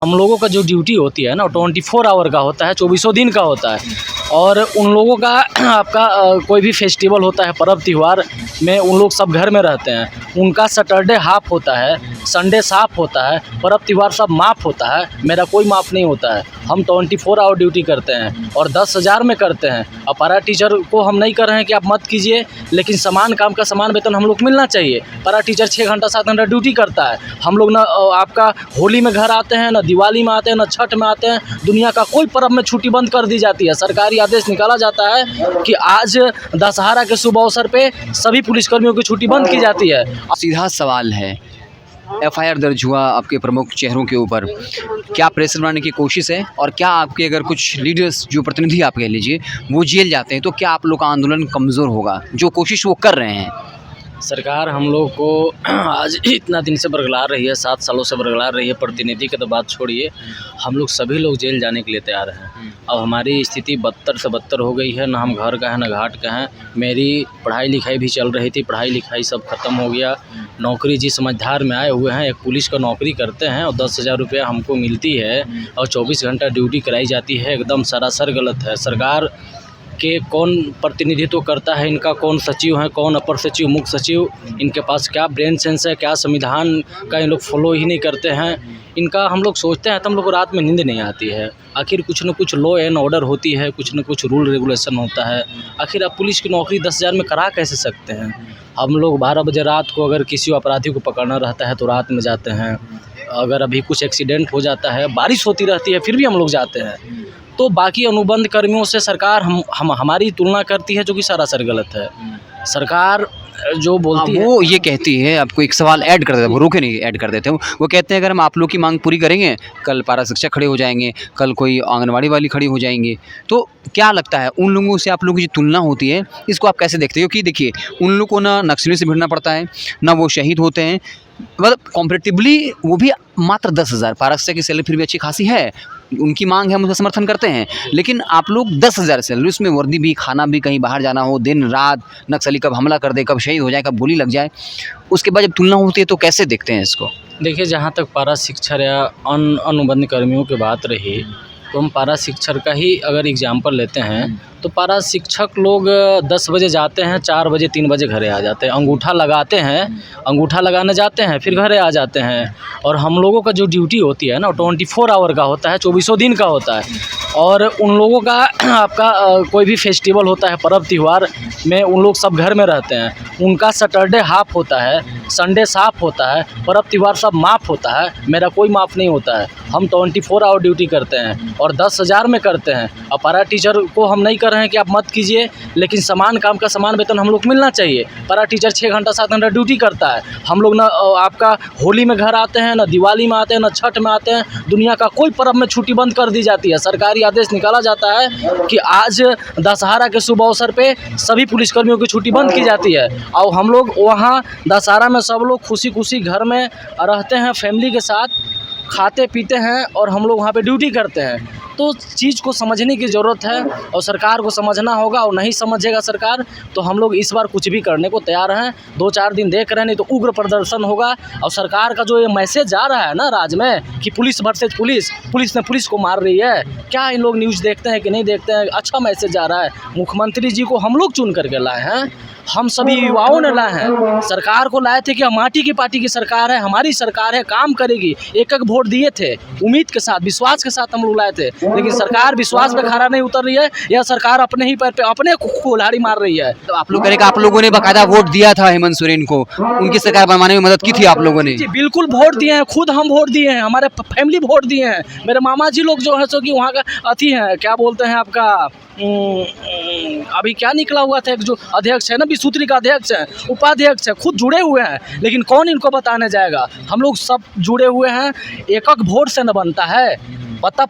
हम लोगों का जो ड्यूटी होती है ना 24 आवर का होता है, 24 दिन का होता है। और उन लोगों का आपका कोई भी फेस्टिवल होता है, पर्व त्यौहार में उन लोग सब घर में रहते हैं। उनका सैटरडे हाफ होता है, संडे साफ होता है, पर्व त्यौहार सब माफ़ होता है। मेरा कोई माफ़ नहीं होता है। हम 24 आवर ड्यूटी करते हैं और 10,000 में करते हैं। अब पैरा टीचर को हम नहीं कर रहे हैं कि आप मत कीजिए, लेकिन समान काम का समान वेतन हम लोग मिलना चाहिए। पैरा टीचर 6 घंटा 7 घंटा ड्यूटी करता है। हम लोग ना आपका होली में घर आते हैं, ना दिवाली में आते हैं, ना छठ में आते हैं। दुनिया का कोई पर्व में छुट्टी बंद कर दी जाती है। सरकारी आदेश निकाला जाता है कि आज दशहरा के शुभ अवसर पे सभी पुलिसकर्मियों की छुट्टी बंद की जाती है। सीधा सवाल है, एफआईआर दर्ज हुआ आपके प्रमुख चेहरों के ऊपर, क्या प्रेशर बनाने की कोशिश है? और क्या आपके अगर कुछ लीडर्स जो प्रतिनिधि आप कह लीजिए वो जेल जाते हैं तो क्या आप लोग का आंदोलन कमज़ोर होगा? जो कोशिश वो कर रहे हैं। सरकार हम लोग को आज इतना दिन से बरगला रही है, 7 सालों से बरगला रही है। प्रतिनिधि की तो बात छोड़िए, हम लोग सभी लोग जेल जाने के लिए तैयार हैं। अब हमारी स्थिति बदतर से बदतर हो गई है। ना हम घर का है, ना घाट का है। मेरी पढ़ाई लिखाई भी चल रही थी, पढ़ाई लिखाई सब ख़त्म हो गया। नौकरी जिस समझदार में आए हुए हैं, एक पुलिस का नौकरी करते हैं और 10,000 रुपया हमको मिलती है और 24 घंटा ड्यूटी कराई जाती है। एकदम सरासर गलत है। सरकार के कौन प्रतिनिधित्व करता है, इनका कौन सचिव है, कौन अपर सचिव, मुख्य सचिव, इनके पास क्या ब्रेन सेंस है, क्या संविधान का इन लोग फॉलो ही नहीं करते हैं। इनका हम लोग सोचते हैं तो हम लोग को रात में नींद नहीं आती है। आखिर कुछ न कुछ लॉ एंड ऑर्डर होती है, कुछ न कुछ रूल रेगुलेशन होता है। आखिर आप पुलिस की नौकरी 10,000 में करा कैसे सकते हैं? हम लोग 12 बजे रात को अगर किसी अपराधी को पकड़ना रहता है तो रात में जाते हैं। अगर अभी कुछ एक्सीडेंट हो जाता है, बारिश होती रहती है, फिर भी हम लोग जाते हैं। तो बाकी अनुबंध कर्मियों से सरकार हमारी तुलना करती है, जो कि सरासर गलत है। सरकार जो बोलती है वो ये कहती है, आपको एक सवाल ऐड कर देते हैं, वो रोके नहीं, ऐड कर देते हैं। वो कहते हैं अगर हम आप लोग की मांग पूरी करेंगे, कल पारा शिक्षक खड़े हो जाएंगे, कल कोई आंगनवाड़ी वाली खड़ी हो जाएंगी। तो क्या लगता है उन लोगों से आप लोगों की जो तुलना होती है, इसको आप कैसे देखते हो? क्योंकि देखिए उन लोग को ना नक्सली से भिड़ना पड़ता है, ना वो शहीद होते हैं, मतलब कॉम्परेटिवली वो भी मात्र 10,000। पारा शिक्षक की सैलरी फिर भी अच्छी खासी है, उनकी मांग है, हम उसका समर्थन करते हैं। लेकिन आप लोग 10,000 सैलरी, उसमें वर्दी भी, खाना भी, कहीं बाहर जाना हो, दिन रात, नक्सली कब हमला कर दे, कब शहीद हो जाए, कब गोली लग जाए, उसके बाद जब तुलना होती है तो कैसे देखते हैं इसको? देखिए, जहाँ तक पारा शिक्षक या अनुबंध कर्मियों की बात रही, तो हम पारा शिक्षक का ही अगर एग्जाम्पल लेते हैं तो पारा शिक्षक लोग 10 बजे जाते हैं, 4 बजे 3 बजे घरे आ जाते हैं। अंगूठा लगाते हैं, अंगूठा लगाने जाते हैं, फिर घरे आ जाते हैं। और हम लोगों का जो ड्यूटी होती है ना 24 आवर का होता है, 24 दिन का होता है। और उन लोगों का आपका कोई भी फेस्टिवल होता है, पर्व त्यौहार में उन लोग सब घर में रहते हैं। उनका सैटरडे हाफ होता है, संडे साफ होता है, पर्व त्यौहार सब माफ़ होता है। मेरा कोई माफ़ नहीं होता है। हम 24 आवर ड्यूटी करते हैं और 10,000 में करते हैं। अब पैरा टीचर को हम नहीं कर रहे हैं कि आप मत कीजिए, लेकिन समान काम का समान वेतन हम लोग मिलना चाहिए। पैरा टीचर 6 घंटा 7 घंटा ड्यूटी करता है। हम लोग ना आपका होली में घर आते हैं, ना दिवाली में आते हैं, ना छठ में आते हैं। दुनिया का कोई पर्व में छुट्टी बंद कर दी जाती है। सरकारी आदेश निकाला जाता है कि आज दशहरा के शुभ अवसर पे सभी पुलिसकर्मियों की छुट्टी बंद की जाती है। और हम लोग वहाँ दशहरा में सब लोग खुशी खुशी घर में रहते हैं, फैमिली के साथ खाते पीते हैं और हम लोग वहाँ पे ड्यूटी करते हैं। तो चीज़ को समझने की ज़रूरत है और सरकार को समझना होगा। और नहीं समझेगा सरकार तो हम लोग इस बार कुछ भी करने को तैयार हैं। 2-4 दिन देख रहे हैं, नहीं तो उग्र प्रदर्शन होगा। और सरकार का जो ये मैसेज जा रहा है ना राज्य में कि पुलिस वर्सेज पुलिस, पुलिस ने पुलिस को मार रही है, क्या इन लोग न्यूज़ देखते हैं कि नहीं देखते हैं? अच्छा मैसेज जा रहा है। मुख्यमंत्री जी को हम लोग चुन करके लाए हैं, हम सभी युवाओं ने लाए हैं। सरकार को लाए थे कि माटी की पार्टी की सरकार है, हमारी सरकार है, काम करेगी। एक वोट दिए थे, उम्मीद के साथ, विश्वास के साथ हम लोग लाए थे। लेकिन सरकार विश्वास पे खरा नहीं उतर रही है, यह सरकार अपने ही पैर पे अपने कुल्हाड़ी मार रही है। तो आप लोग करेगा, आप लोगों ने बाकायदा वोट दिया था हेमंत सोरेन को, उनकी सरकार बनवाने में मदद की थी आप लोगों ने? जी बिल्कुल वोट दिए हैं, खुद हम वोट दिए हैं, हमारे फैमिली वोट दिए हैं। मेरे मामा जी लोग जो है सो कि वहाँ का अथी हैं, क्या बोलते हैं आपका, अभी क्या निकला हुआ था, एक जो अध्यक्ष है ना, विसूत्री का अध्यक्ष है, उपाध्यक्ष है, खुद जुड़े हुए हैं। लेकिन कौन इनको बताने जाएगा? हम लोग सब जुड़े हुए हैं। एक वोट से न बनता है। पता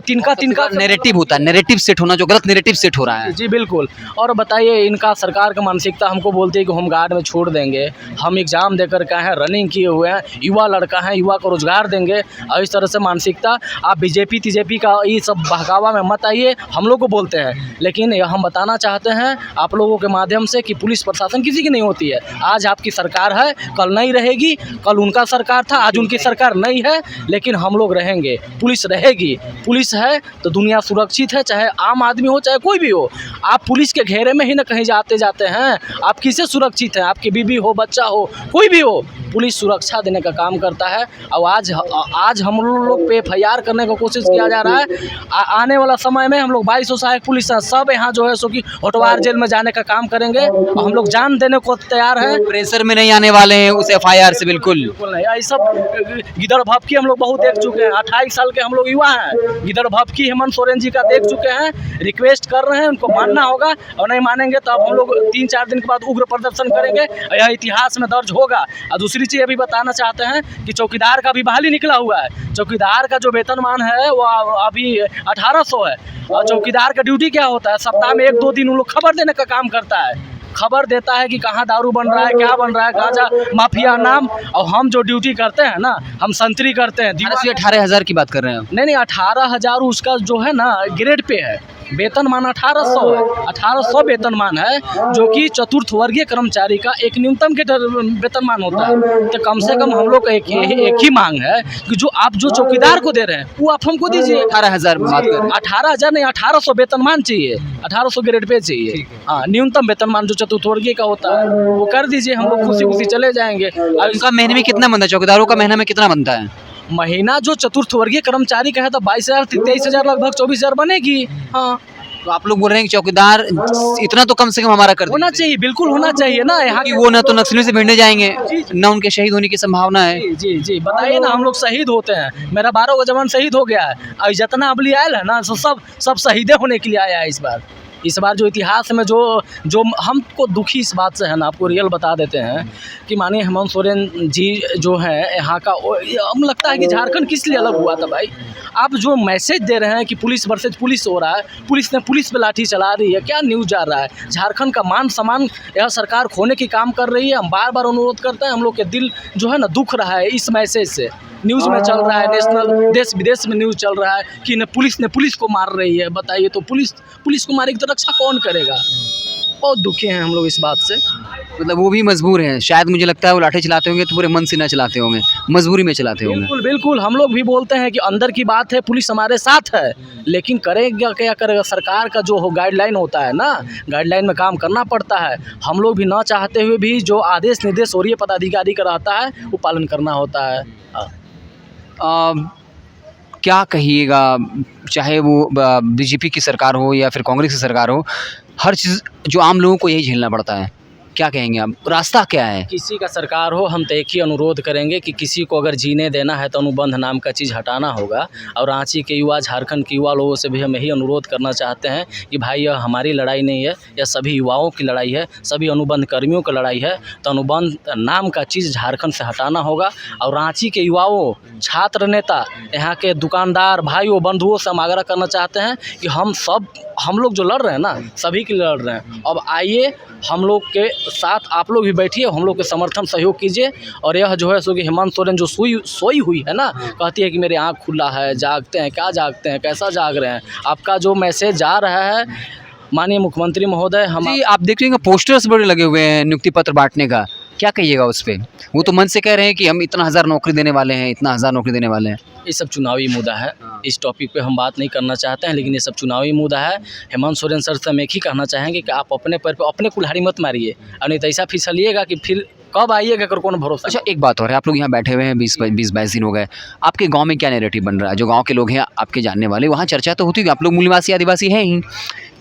तिनका नैरेटिव होता है, नैरेटिव सेट होना, जो गलत नैरेटिव सेट हो रहा है। जी बिल्कुल। और बताइए, इनका सरकार का मानसिकता हमको बोलती है कि होमगार्ड में छोड़ देंगे, हम एग्ज़ाम देकर के हैं, रनिंग किए हुए हैं, युवा लड़का हैं, युवा को रोजगार देंगे, और इस तरह से मानसिकता। आप बीजेपी तीजेपी का ये सब बहकावा में मत आइए, हम लोग को बोलते हैं, लेकिन ये हम बताना चाहते हैं आप लोगों के माध्यम से कि पुलिस प्रशासन किसी की नहीं होती है। आज आपकी सरकार है, कल नहीं रहेगी, कल उनका सरकार था, आज उनकी सरकार नहीं है, लेकिन हम लोग रहेंगे, पुलिस रहेगी। पुलिस है तो दुनिया सुरक्षित है, चाहे आम आदमी हो चाहे कोई भी हो। आप पुलिस के घेरे में ही ना कहीं जाते हैं, आप किससे सुरक्षित हैं? आपकी बीवी हो, बच्चा हो, कोई भी हो, पुलिस सुरक्षा देने का काम करता है। और आज हम लोग पे FIR करने की कोशिश किया जा रहा है। आने वाला समय में हम लोग 2200 सहायक पुलिस हैं, सब यहाँ जो है सो कि होटवार जेल में जाने का काम करेंगे, और हम लोग जान देने को तैयार हैं। प्रेशर में नहीं आने वाले हैं उस FIR से, बिल्कुल नहीं। ये सब गिदड़ भपकी हम लोग बहुत देख चुके हैं, 28 साल के हम लोग युवा हैं, गिदड़ भपकी हेमंत सोरेन जी का देख चुके हैं। रिक्वेस्ट कर रहे हैं, उनको मानना होगा, और नहीं मानेंगे तो अब हम लोग 3-4 दिन के बाद उग्र प्रदर्शन करेंगे, यह इतिहास में दर्ज होगा। और दूसरी चीज़ ये भी बताना चाहते हैं कि चौकीदार का भी बहाली निकला हुआ है। चौकीदार का जो वेतनमान है वो अभी 1800 है, और चौकीदार का ड्यूटी क्या होता है? सप्ताह में 1-2 दिन उन लोग खबर देने का काम करता है, खबर देता है कि कहाँ दारू बन रहा है, क्या बन रहा है, गांजा माफिया नाम। और हम जो ड्यूटी करते हैं ना, हम संतरी करते हैं। 18,000 की बात कर रहे हैं? नहीं, 18,000 उसका जो है ना ग्रेड पे है, वेतनमान 1800 है, 1800 वेतनमान है, जो कि चतुर्थ वर्गीय कर्मचारी का एक न्यूनतम के वेतनमान होता है। तो कम से कम हम लोग का एक ही मांग है कि जो आप जो चौकीदार को दे रहे हैं वो आप हमको दीजिए। 18,000 बात कर रहे हैं? 18,000 नहीं, 1800 वेतनमान चाहिए, 1800 ग्रेड पे चाहिए। हाँ, न्यूनतम वेतनमान जो चतुर्थ वर्गीय का होता है वो कर दीजिए, हम लोग खुशी खुशी चले जाएंगे। और इनका महीने में कितना बनता है? चौकीदारों का महीना में कितना बनता है? महीना जो चतुर्थ वर्गीय कर्मचारी का है तो 22,000 23,000 लगभग 24,000 बनेगी। हाँ, तो आप लोग बोल रहे हैं कि चौकीदार इतना तो कम से कम हमारा कर होना चाहिए, बिल्कुल होना चाहिए ना। यहाँ कि वो ना तो नक्सलियों से भिड़ने जाएंगे, ना उनके शहीद होने की संभावना है। जी जी, बताइए ना, हम लोग शहीद होते हैं, मेरा 12 का जवान शहीद हो गया है, और जितना अबली आयल है ना सब शहीदे होने के लिए आया है। इस बार जो इतिहास में जो हमको दुखी इस बात से है ना, आपको रियल बता देते हैं कि माननीय हेमंत सोरेन जी जो हैं यहाँ का, हम लगता है कि झारखंड किस लिए अलग हुआ था भाई। आप जो मैसेज दे रहे हैं कि पुलिस वर्सेज पुलिस हो रहा है, पुलिस ने पुलिस पे लाठी चला रही है, क्या न्यूज़ जा रहा है? झारखंड का मान सम्मान यह सरकार खोने की काम कर रही है। हम बार बार अनुरोध करते हैं, हम लोग के दिल जो है ना दुख रहा है इस मैसेज से। न्यूज़ में चल रहा है, नेशनल देश विदेश में न्यूज़ चल रहा है कि पुलिस ने पुलिस को मार रही है। बताइए, तो पुलिस को मारेगी तो रक्षा कौन करेगा? बहुत दुखी हैं हम लोग इस बात से। मतलब वो भी मजबूर हैं, शायद मुझे लगता है वो लाठी चलाते होंगे तो पूरे मन से ना चलाते होंगे, मजबूरी में चलाते होंगे। बिल्कुल बिल्कुल, हम लोग भी बोलते हैं कि अंदर की बात है, पुलिस हमारे साथ है, लेकिन करेगा क्या करेगा? सरकार का जो गाइडलाइन होता है ना, गाइडलाइन में काम करना पड़ता है। हम लोग भी ना चाहते हुए भी जो आदेश निर्देश वरीय पदाधिकारी का रहता है वो पालन करना होता है। क्या कहिएगा, चाहे वो बीजेपी की सरकार हो या फिर कांग्रेस की सरकार हो, हर चीज़ जो आम लोगों को यही झेलना पड़ता है। क्या कहेंगे आप, रास्ता क्या है? किसी का सरकार हो, हम तो एक ही अनुरोध करेंगे कि किसी को अगर जीने देना है तो अनुबंध नाम का चीज़ हटाना होगा। और रांची के युवा, झारखंड के युवा लोगों से भी हम यही अनुरोध करना चाहते हैं कि भाई यह हमारी लड़ाई नहीं है, यह सभी युवाओं की लड़ाई है, सभी अनुबंध कर्मियों की लड़ाई है। तो अनुबंध नाम का चीज़ झारखंड से हटाना होगा। और रांची के युवाओं, छात्र नेता, यहाँ के दुकानदार भाइयों बंधुओं से हम आग्रह करना चाहते हैं कि हम लोग जो लड़ रहे हैं ना, सभी के लिए लड़ रहे हैं। अब आइए, हम लोग के साथ आप लोग भी बैठिए, हम लोग के समर्थन सहयोग कीजिए। और यह जो है सो कि हेमंत सोरेन जो सोई हुई है ना, कहती है कि मेरे आँख खुला है, जागते हैं, क्या जागते हैं, कैसा जाग रहे हैं? आपका जो मैसेज जा रहा है माननीय मुख्यमंत्री महोदय, हम आप देख रहे हैं पोस्टर्स बड़े लगे हुए हैं नियुक्ति पत्र बांटने का, क्या कहिएगा उस पर? वो तो मन से कह रहे हैं कि हम इतना 1000 नौकरी देने वाले हैं, इतना 1000 नौकरी देने वाले हैं। ये सब चुनावी मुद्दा है, इस टॉपिक पे हम बात नहीं करना चाहते हैं, लेकिन ये सब चुनावी मुद्दा है। हेमंत सोरेन सर से हम एक ही कहना चाहेंगे कि आप अपने पैर पे अपने कुल्हाड़ी मत मारिए, और नहीं तो ऐसा फिसलिएगा कि फिर कब आइएगा अगर कौन भरोसा। अच्छा, एक बात और है, आप लोग यहाँ बैठे हुए हैं 20-22 दिन हो गए, आपके गांव में क्या नैरेटिव बन रहा है? जो गांव के लोग हैं आपके जानने वाले, वहाँ चर्चा तो होती है, आप लोग मूलवासी आदिवासी हैं ही,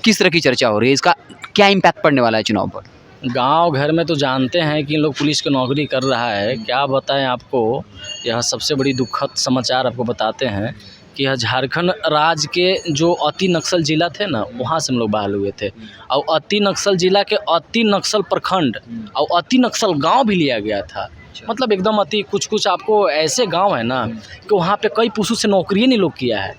किस तरह की चर्चा हो रही है? इसका क्या इम्पैक्ट पड़ने वाला है चुनाव पर? गांव घर में तो जानते हैं कि इन लोग पुलिस की नौकरी कर रहा है, क्या बताएं आपको। यह सबसे बड़ी दुखद समाचार आपको बताते हैं कि यह झारखंड राज्य के जो अति नक्सल जिला थे ना, वहाँ से हम लोग बहाल हुए थे। और अति नक्सल जिला के अति नक्सल प्रखंड और अति नक्सल गांव भी लिया गया था। मतलब एकदम अति कुछ आपको ऐसे गांव है ना कि वहाँ पे कई पुरुषों से नौकरी नहीं लोग किया है।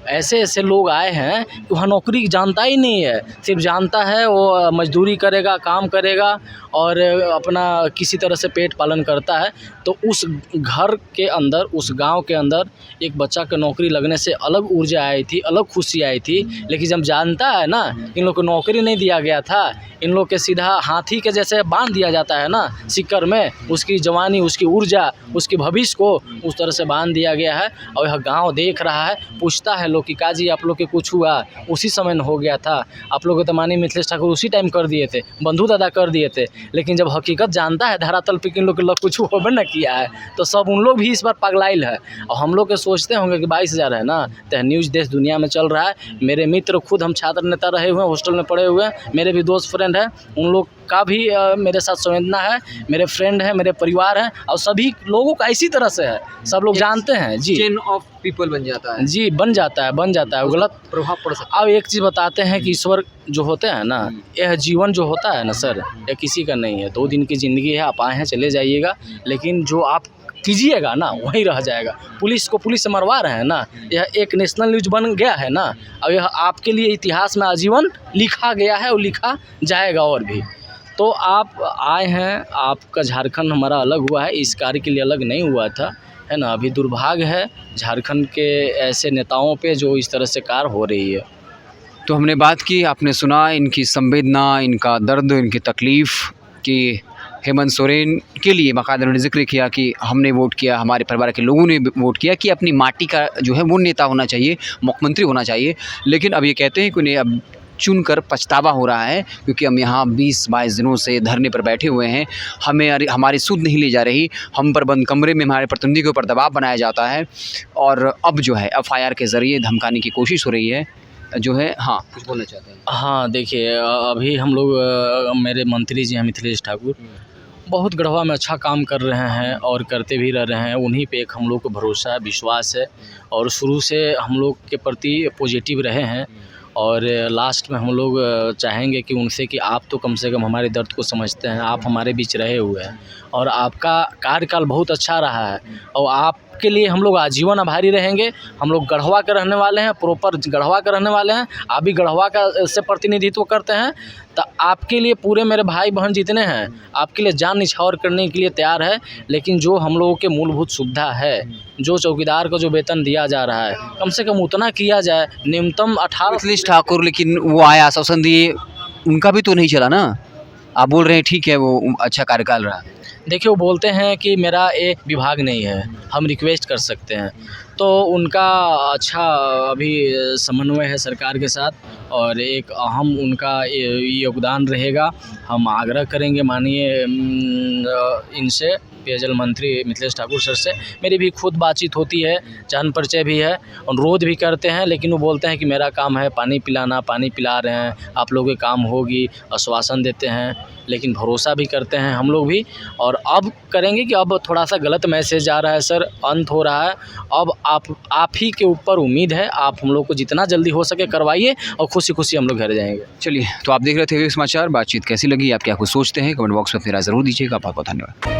ऐसे ऐसे लोग आए हैं कि वहाँ नौकरी जानता ही नहीं है, सिर्फ जानता है वो मजदूरी करेगा, काम करेगा और अपना किसी तरह से पेट पालन करता है। तो उस घर के अंदर, उस गांव के अंदर एक बच्चा के नौकरी लगने से अलग ऊर्जा आई थी, अलग खुशी आई थी। लेकिन जब जानता है ना इन लोग को नौकरी नहीं दिया गया था, इन लोग के सीधा हाथी के जैसे बांध दिया जाता है ना सिक्कर में, उसकी जवानी, उसकी ऊर्जा, उसके भविष्य को उस तरह से बांध दिया गया है। और यह गांव देख रहा है, पूछता है लोग कि काजी आप लोग के कुछ हुआ, उसी समय न हो गया था, आप लोग तो माननीय मिथिलेश ठाकुर उसी टाइम कर दिए थे, बंधु दादा कर दिए थे। लेकिन जब हकीकत जानता है धरातल पे कि इन लोग के कुछ होबे न किया है, तो सब उन लोग भी इस बार पगलाइल है। और हम लोग के सोचते होंगे कि 22,000 है ना, तो न्यूज़ देश दुनिया में चल रहा है। मेरे मित्र खुद, हम छात्र नेता रहे हुए हैं, हॉस्टल में पढ़े हुए हैं, मेरे भी दोस्त फ्रेंड हैं, उन लोग का भी मेरे साथ संवेदना है, मेरे फ्रेंड हैं, मेरे परिवार हैं, और सभी लोगों का इसी तरह से है, सब लोग जानते हैं जी। चेन ऑफ पीपल बन जाता है जी, बन जाता है वो गलत प्रभाव पड़ सकता है। अब एक चीज़ बताते हैं कि ईश्वर जो होते हैं ना, यह जीवन जो होता है ना सर, यह किसी का नहीं है। 2 दिन की ज़िंदगी है, आप आए हैं चले जाइएगा, लेकिन जो आप कीजिएगा ना वहीं रह जाएगा। पुलिस को पुलिस से मरवा रहे हैं ना, यह एक नेशनल न्यूज़ बन गया है ना, और यह आपके लिए इतिहास में आजीवन लिखा गया है और लिखा जाएगा और भी। तो आप आए हैं, आपका झारखंड हमारा अलग हुआ है, इस कार्य के लिए अलग नहीं हुआ था, है ना। अभी दुर्भाग्य है झारखंड के ऐसे नेताओं पे जो इस तरह से कार्य हो रही है। तो हमने बात की, आपने सुना इनकी संवेदना, इनका दर्द, इनकी तकलीफ़ कि हेमंत सोरेन के लिए बाकायदा उन्होंने ज़िक्र किया कि हमने वोट किया, हमारे परिवार के लोगों ने वोट किया कि अपनी माटी का जो है वो नेता होना चाहिए, मुख्यमंत्री होना चाहिए। लेकिन अब ये कहते हैं कि उन्हें अब चुनकर पछतावा हो रहा है, क्योंकि हम यहाँ 20-22 दिनों से धरने पर बैठे हुए हैं, हमें हमारी सुध नहीं ली जा रही, हम पर बंद कमरे में हमारे प्रतिनिधि के ऊपर दबाव बनाया जाता है, और अब जो है FIR के ज़रिए धमकाने की कोशिश हो रही है जो है। हाँ, कुछ बोलना चाहते हैं? हाँ, देखिए अभी हम लोग मेरे मंत्री जी हैं मिथिलेश ठाकुर, बहुत गढ़वा में अच्छा काम कर रहे हैं और करते भी रह रहे हैं। उन्हीं पे एक हम लोग को भरोसा है, विश्वास है, और शुरू से हम लोग के प्रति पॉजिटिव रहे हैं। और लास्ट में हम लोग चाहेंगे कि उनसे कि आप तो कम से कम हमारे दर्द को समझते हैं, आप हमारे बीच रहे हुए हैं और आपका कार्यकाल बहुत अच्छा रहा है, और आपके लिए हम लोग आजीवन आभारी रहेंगे। हम लोग गढ़वा के रहने वाले हैं, प्रॉपर गढ़वा के रहने वाले हैं, आप भी गढ़वा का से प्रतिनिधित्व करते हैं, तो आपके लिए पूरे मेरे भाई बहन जितने हैं आपके लिए जान निछावर करने के लिए तैयार है। लेकिन जो हम लोगों के मूलभूत सुविधा है, जो चौकीदार को जो वेतन दिया जा रहा है, कम से कम उतना किया जाए, न्यूनतम 18। मिथिलेश ठाकुर लेकिन वो आए, आश्वासन दिए, उनका भी तो नहीं चला ना। आप बोल रहे हैं ठीक है वो अच्छा कार्यकाल रहा। देखिए वो बोलते हैं कि मेरा एक विभाग नहीं है, हम रिक्वेस्ट कर सकते हैं, तो उनका अच्छा अभी समन्वय है सरकार के साथ, और एक अहम उनका योगदान रहेगा। हम आग्रह करेंगे माननीय इनसे, पेयजल मंत्री मिथिलेश ठाकुर सर से मेरी भी खुद बातचीत होती है, जान परिचय भी है, अनुरोध भी करते हैं, लेकिन वो बोलते हैं कि मेरा काम है पानी पिलाना, पानी पिला रहे हैं, आप लोगों के काम होगी, आश्वासन देते हैं, लेकिन भरोसा भी करते हैं हम लोग भी। और अब करेंगे कि अब थोड़ा सा गलत मैसेज जा रहा है सर, अंत हो रहा है, अब आप ही के ऊपर उम्मीद है, आप हम लोग को जितना जल्दी हो सके करवाइए और खुशी खुशी हम लोग घर जाएंगे। चलिए, तो आप देख रहे थे समाचार। बातचीत कैसी लगी, आप क्या कुछ सोचते हैं, कमेंट बॉक्स में अपनी राय ज़रूर दीजिएगा। बहुत बहुत धन्यवाद।